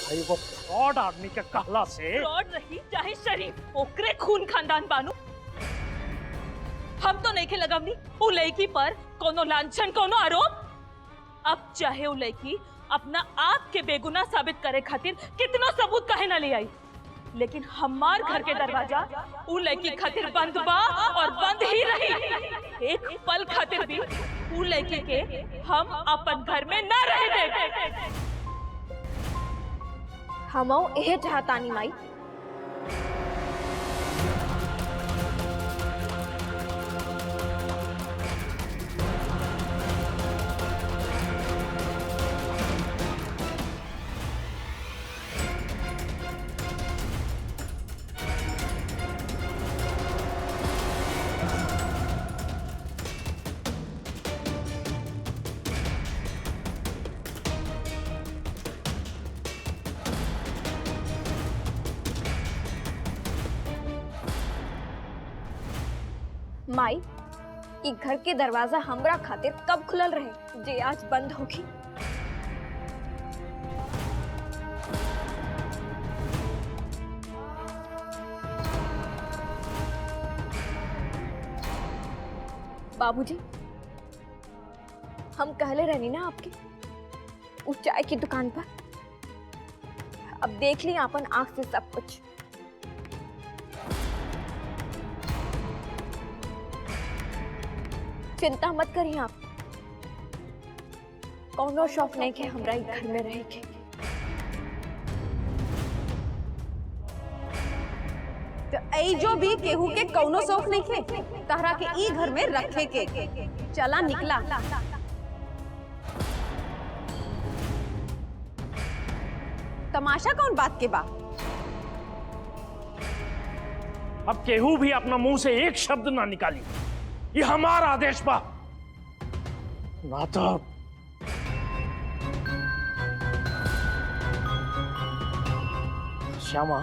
भाई वो फ्रॉड आदमी के कहला से फ्रॉड रही चाहे शरीफ ओकरे खून खानदान बानू। हम तो नहीं के लगावनी उ लड़की पर कोनो लांछन कोनो आरोप। अब चाहे उ लड़की अपना आप के बेगुनाह साबित करे खातिर कितनो सबूत काहे ना ले आई, लेकिन हमार घर के दरवाजा उ लड़की खातिर बंद बा और बंद ही रही। एक पल खातिर भी उ लड़की के हम अपन घर में ना रह दे। हमो यह चाहतानी माई। माई ई घर के दरवाजा हमरा खातिर कब खुलल रहे जे आज बंद होगी। बाबूजी हम कहले रहनी ना आपके उस चाय की दुकान पर, अब देख ली अपन आंख से सब कुछ। चिंता मत करिए आप, कौनो शौक नहीं के हमरा घर में रहे के। तो ऐ जो भी केहू के कौनो शौक नहीं के तहरा के ई घर में रखे के। चला निकला। तमाशा कौन बात के बा? अब केहू भी अपना मुंह से एक शब्द ना निकाली, ये हमारा आदेश बा। ना तो श्यामा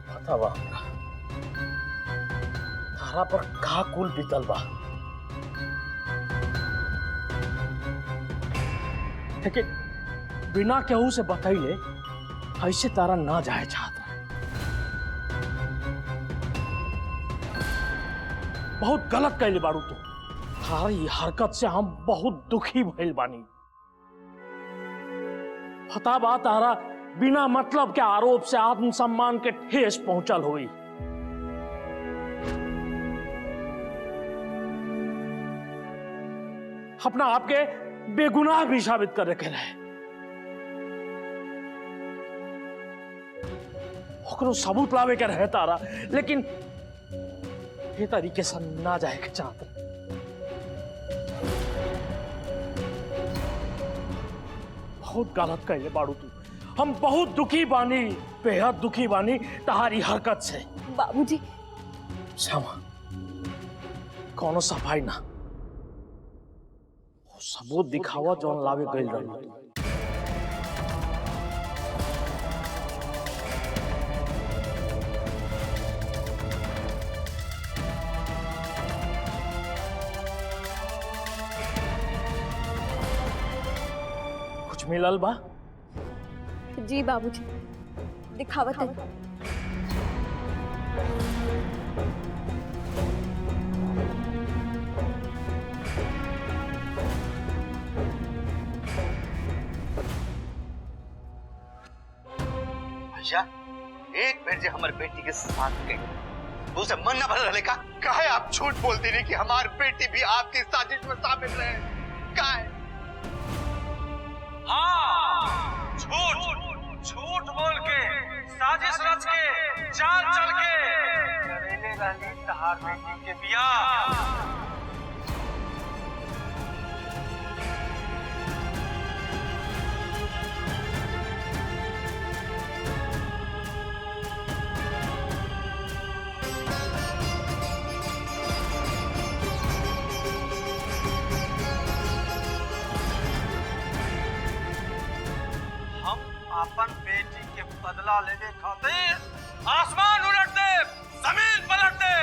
पता बा तारा पर का कुल बीतल बा, लेकिन बिना केहू से बताइले ऐसे तारा ना जाए चाहता। बहुत गलत कैले बारू तू। तारी हरकत से हम बहुत दुखी भइल बानी। पता बा तारा बिना मतलब के आरोप से आत्मसम्मान के ठेस पहुंचल हुई। अपना आपके बेगुनाह भी साबित कर रखे रहे, ओकरो सबूत लावे के रहे तारा, लेकिन ये तरीके से ना जाए के चाहते। बहुत गलत कहले बाड़ू तू। हम बहुत दुखी बानी, बेहद दुखी बानी तहारी हरकत से। बाबूजी क्षमा, कोनो सफाई ना, सबूत दिखावा जौन लावे गइल रही। कुछ मिलल बा? जी बाबूजी दिखावत है। भैया एक बेर जे हमारे बेटी के साथ गई उसे मन न भर रहे का? काहे आप झूठ बोलती रही कि हमारी बेटी भी आपकी साजिश में शामिल रहे? काहे? हाँ, झूठ बोल के, साजिश रच के, चाल चल के करेले रहली तहार बेटी के बियाह। अपन बेटी के बदला लेने खातिर आसमान उलट दे, जमीन पलट दे,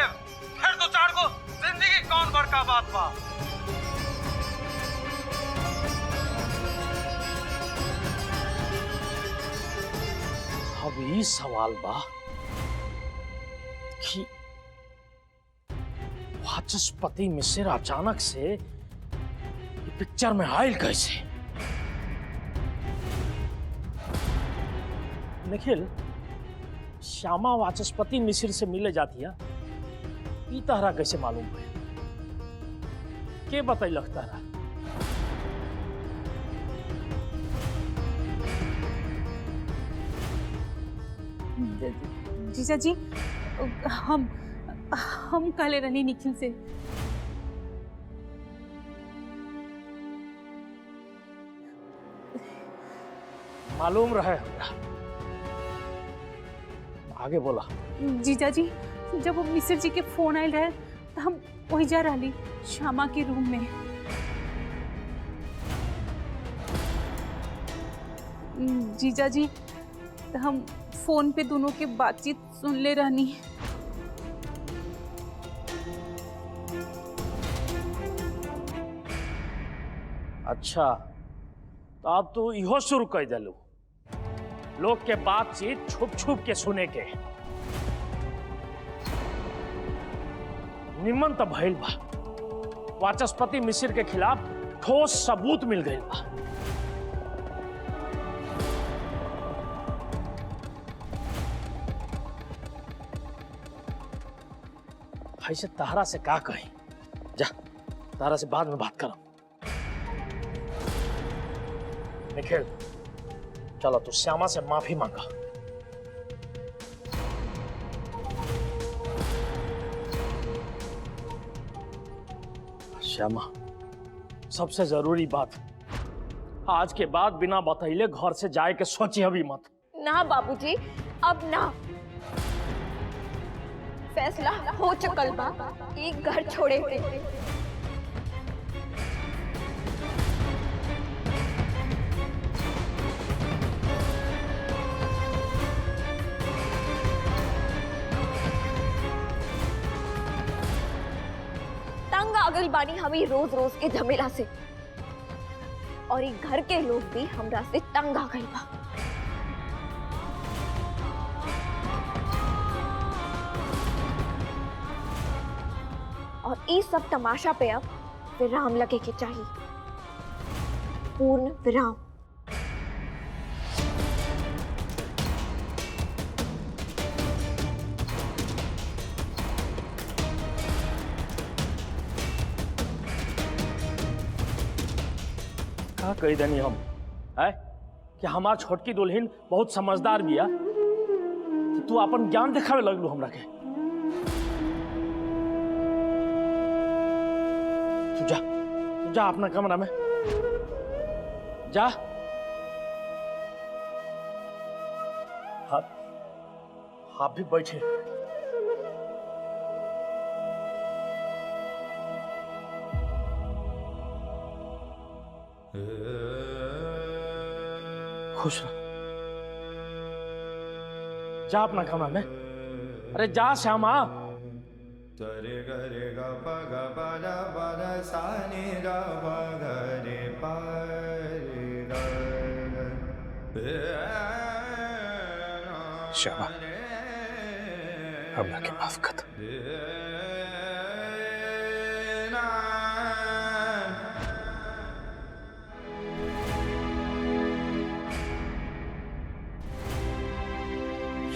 फिर तो चार को जिंदगी कौन बड़का बात बा। ये सवाल बा कि वाचस्पति मिश्र अचानक से पिक्चर में आयल कैसे? निखिल, श्यामा वाचस्पति मिश्र से मिले जाती है, ई तहरा कैसे मालूम है? के बताई लगता रहा? जीजा जी, हम काले रनी निखिल से। मालूम रहे हमरा। आगे बोला। जीजा जी, जब वो मिश्र जी के फोन आयल रहे तो हम वही जा रही श्यामा के रूम में। जीजा जी, तो हम फोन पे दोनों की बातचीत सुन ले रहनी। अच्छा, तो अब तो इहो शुरू कर दिलू लोग के बातचीत छुप छुप के सुने के। निमन तो भइल बा, वाचस्पति मिश्र के खिलाफ ठोस सबूत मिल गई बा। ऐसे तारा से का कहीं, जा तारा से बाद में बात करो। निखिल, चलो तू श्यामा से माफी मांगा। श्यामा, सबसे जरूरी बात, आज के बाद बिना बतैले घर से जाए के सोची अभी मत। ना बाबूजी, अब ना। फैसला हो चुकल बा, एक घर छोड़े थे। तंग आगल बानी हमें रोज रोज के झमेला से, और एक घर के लोग भी हमरा से तंग आ गई बा। और इस सब तमाशा पे अब विराम लगे के चाहिए, पूर्ण विराम। का कही देनी हम है कि हमार छोटकी दुल्हन बहुत समझदार बिया, तो तू अपन ज्ञान दिखावे लगलू हमरा के। तू जा अपना कमरा में जा। आप भी बैठे। खुश रह, जा अपना कमरा में। अरे जा श्यामा। तरे गरे ग प ग प र प र सा नि र प ग रे प रे ग। श्यामा, हमरा के माफ कर।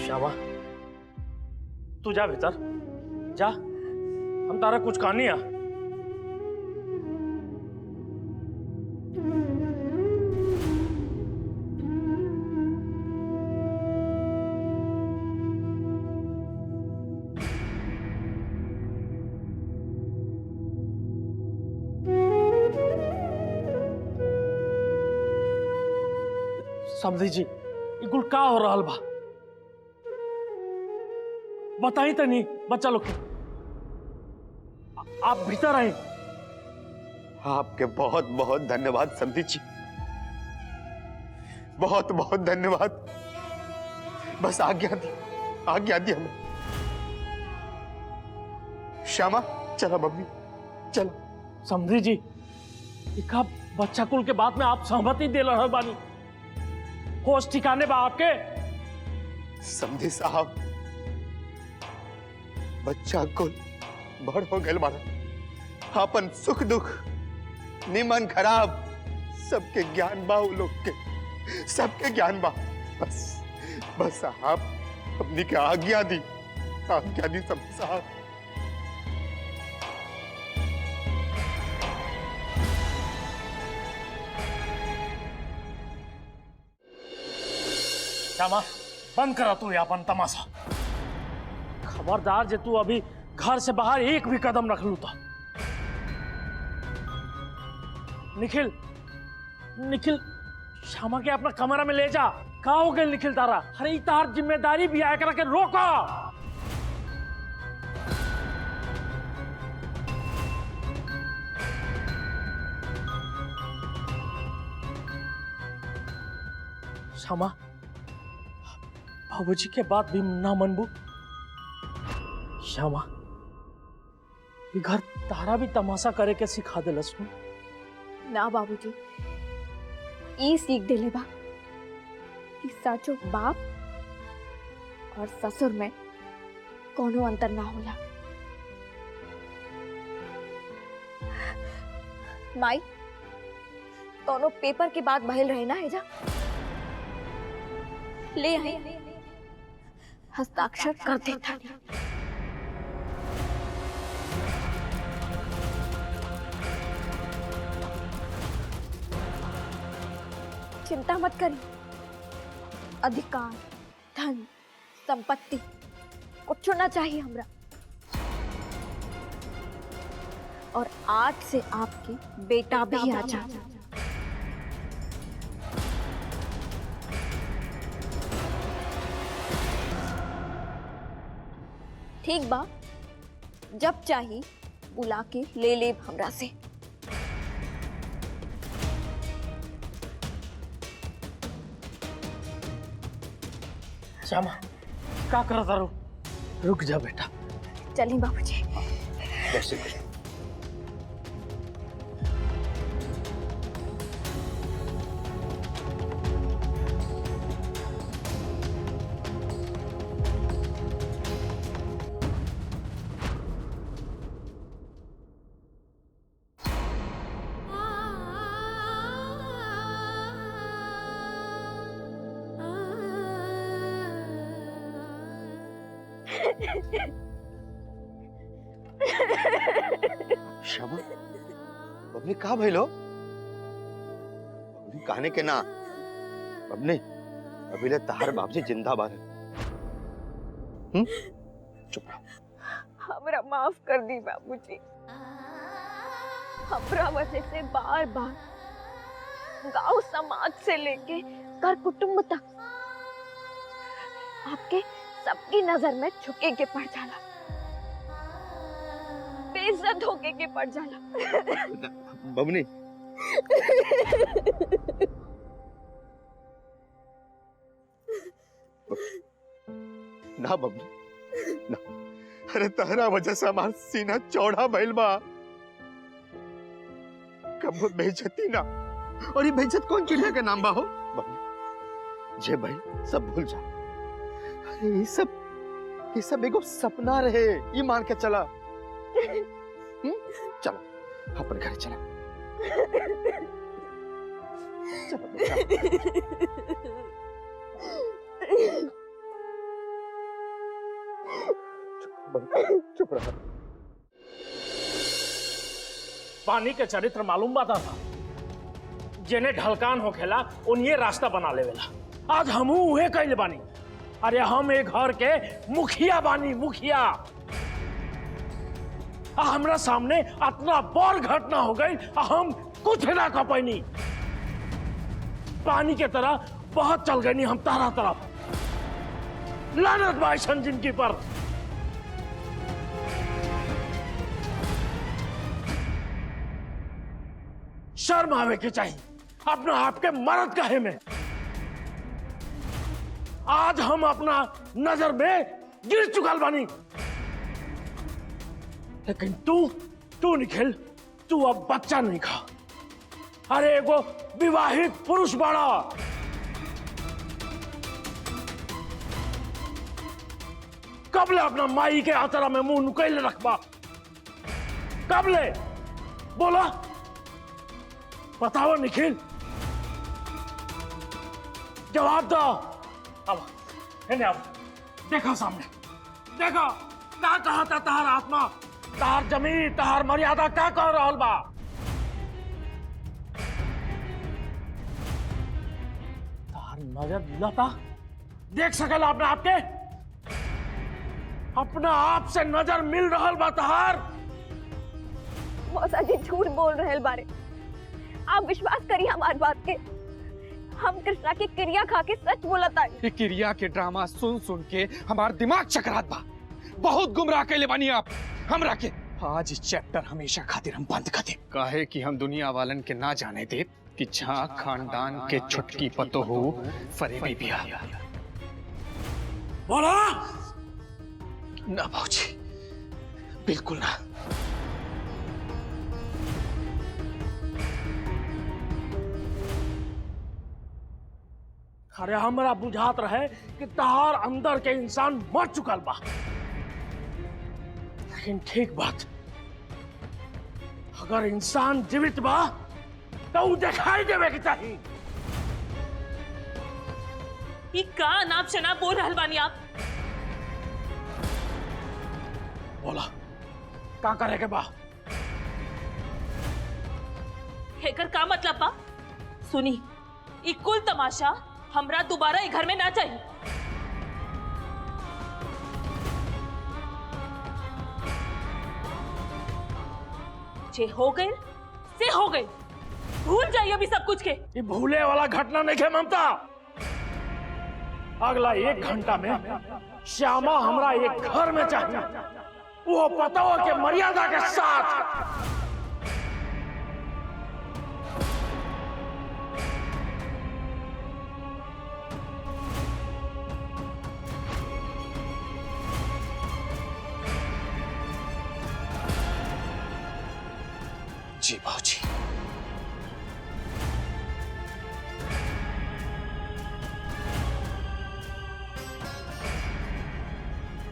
श्यामा, तू जा भीतर जा, हम तारा कुछ कहानी है। समझी जी, ये कुल का हो रहा बा? बताई तो नहीं बच्चा लोग के। आप भीतर आए। आपके बहुत बहुत धन्यवाद समधी जी, बहुत बहुत धन्यवाद। बस आज्ञा दी हमें। श्यामा, चला मम्मी, चलो। समझी जी, इका बच्चा कुल के बात में आप सहमति दे रहे बानी? होश ठिकाने बा आपके? समझे साहब, बच्चा कुल बड़ हो गए मारा। अपन सुख दुख निमन खराब सबके ज्ञान बा, उ लोग के सबके ज्ञान बा। बस बस आप अपनी के आज्ञा दी समझे साहब। श्यामा, बंद करा तू अपन तमाशा। खबरदार जे तू अभी घर से बाहर एक भी कदम रख लू तो। निखिल, निखिल, श्यामा के अपना कमरा में ले जा। का हो गए निखिल तारा? अरे तार जिम्मेदारी भी आया करा के रोका। श्यामा, बाबूजी के बात भी ना मनबू। श्यामा, ये घर तारा भी तमाशा करे के सिखा दे लसनु। ना बाबूजी, ई सीख देले बा कि साचो बाप और ससुर में कोनो अंतर ना होला। माई, कोनो पेपर के बाद बहल रहे ना है जा, ले आई, हस्ताक्षर कर देता। चिंता मत करी, अधिकार, धन, संपत्ति कुछ ना चाहिए हमरा। और आज से आपकी बेटा भी आ जा। ठीक बा, जब चाहिए बुला के ले ले हमरा से। श्यामा, क्या करता रो? रुक जा बेटा। चलिए बाबूजी। कैसे करें? श्यामा, बबनी कहा भइलो? बबनी कहने के ना, बबनी अभी ले तार बाप जी जिंदा बार। चुप रहो। हमरा माफ कर दी बाबूजी। हमरा वजह से बार बार गांव समाज से लेके घर कुटुंब तक आपके सबकी नजर में झुके के पड़ जाला, बेइज्जत होके के पड़ जाला। बबनी ना, बबनी ना, अरे तहरा वजह से हमार सीना चौड़ा भइल बा। कब बेइज्जती ना, और ये बेइज्जत कौन चिड़िया के नाम बा हो? बबनी जे भाई सब भूल जा। अरे ये सब एगो सपना रहे, ये मान के चला। चलो अपन घर चला। चलो बेटा। चुप रहा। पानी के चरित्र मालूम बाता था, जेने ढलकान हो खेला उन्हें रास्ता बना लेवेला। आज हमू उहे कइले बानी। अरे हम एक घर के मुखिया बानी, मुखिया। हमरा सामने इतना बड़ घटना हो गई, हम कुछ ना कर पैनी। पानी के तरह बहुत चल गई हम तारा तरफ। लानत भाई जिंदगी पर। शर्म आवे के चाहिए अपना आपके मर्द कहे में। आज हम अपना नजर में गिर चुकल बानी, लेकिन तू निखिल, तू अब बच्चा नहीं खा। अरे एगो विवाहित पुरुष बड़ा। कब ले अपना माई के आतरा में मुंह नुकेल रखबा? कब ले? बोला, बताओ निखिल, जवाब दो। अब अब देखो सामने, देखो क्या कहा था तहार आत्मा, तहार जमीन, तहार मर्यादा क्या कह रहा बा? तहार नजर मिलता, देख सकेला अपने आप के, अपना आप से नजर मिल रहा बा तहार? मौसा जी झूठ बोल रहे बारे, आप विश्वास करिए हमारी बात के। हम कृष्णा की क्रिया खा के सच बोला था। ये क्रिया के ड्रामा सुन सुन के हमार दिमाग चकरात बा। बहुत गुमराह कैले बानी आप हमरा के। आज इस चैप्टर हमेशा खातिर हम बंद कर दे, काहे कि हम दुनिया वालन के ना जाने दे कि झा खानदान के छुटकी पतो हो फरेबी बिया। बोला ना भाऊजी, बिल्कुल ना। अरे हमरा बुझात रहे कि तहार अंदर के इंसान मर चुकल बा, लेकिन ठीक बात, अगर इंसान जीवित बा तो उ दिखाई देवे के चाहिए। ये का नाप शनाप बोल रहल बानी आप? बोला का करे के बा? हेकर का मतलब बा? सुनी, ई कुल तमाशा हमरा दोबारा ई घर में ना चाहिए। जे हो गए से हो गए, भूल जाइए अभी सब कुछ के। ये भूले वाला घटना नहीं है ममता। अगला 1 घंटा में श्यामा हमरा एक घर में चाहिए, वो पतों के मर्यादा के साथ। जी भाऊजी।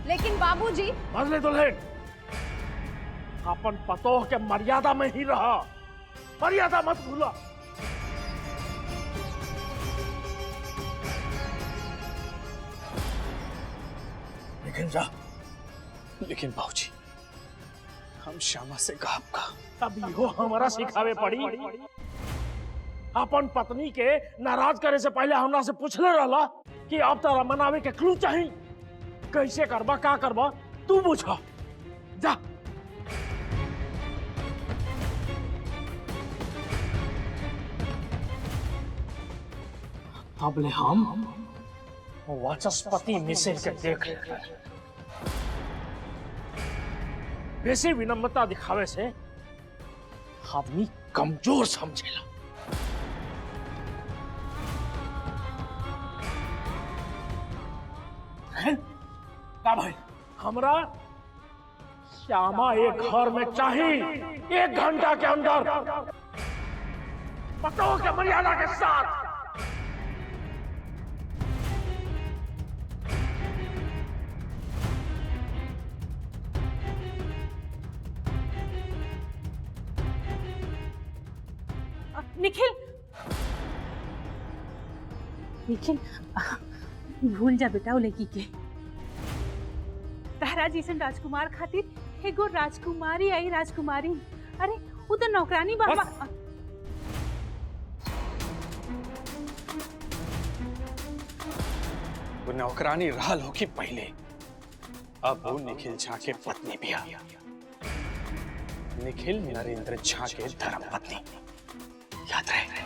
लेकिन बाबूजी, बदले दुल्हन, अपन पतों के मर्यादा में ही रहा, मर्यादा मत भूला। लेकिन जा। लेकिन भाऊजी, हम श्यामा से गाप का अब इहो हमारा सिखावे पड़ी। अपन पत्नी के नाराज करे से पहले हमरा से पूछले रहला कि अब तारा मनावे के क्लू चाहिए, कैसे करबा, का करबा, तू पूछा। जा। अब ले हम वाचस्पति मिश्र के देख रहे हैं। वैसे विनम्रता दिखावे से आदमी कमजोर समझेला। का भाई, हमरा श्यामा एक घर में चाहिए 1 घंटा के अंदर, पतों के मर्यादा के साथ। निखिल, निखिल, भूल जा बेटा वो लड़की के। तारा जैसन राजकुमार खातिर एगो राजकुमारी आई, राजकुमारी। अरे वो तो नौकरानी बाबा। वो नौकरानी रहल हो कि पहले, अब वो निखिल झा के पत्नी भी आ। निखिल नरेंद्र झा के धर्म पत्नी, याद रहे।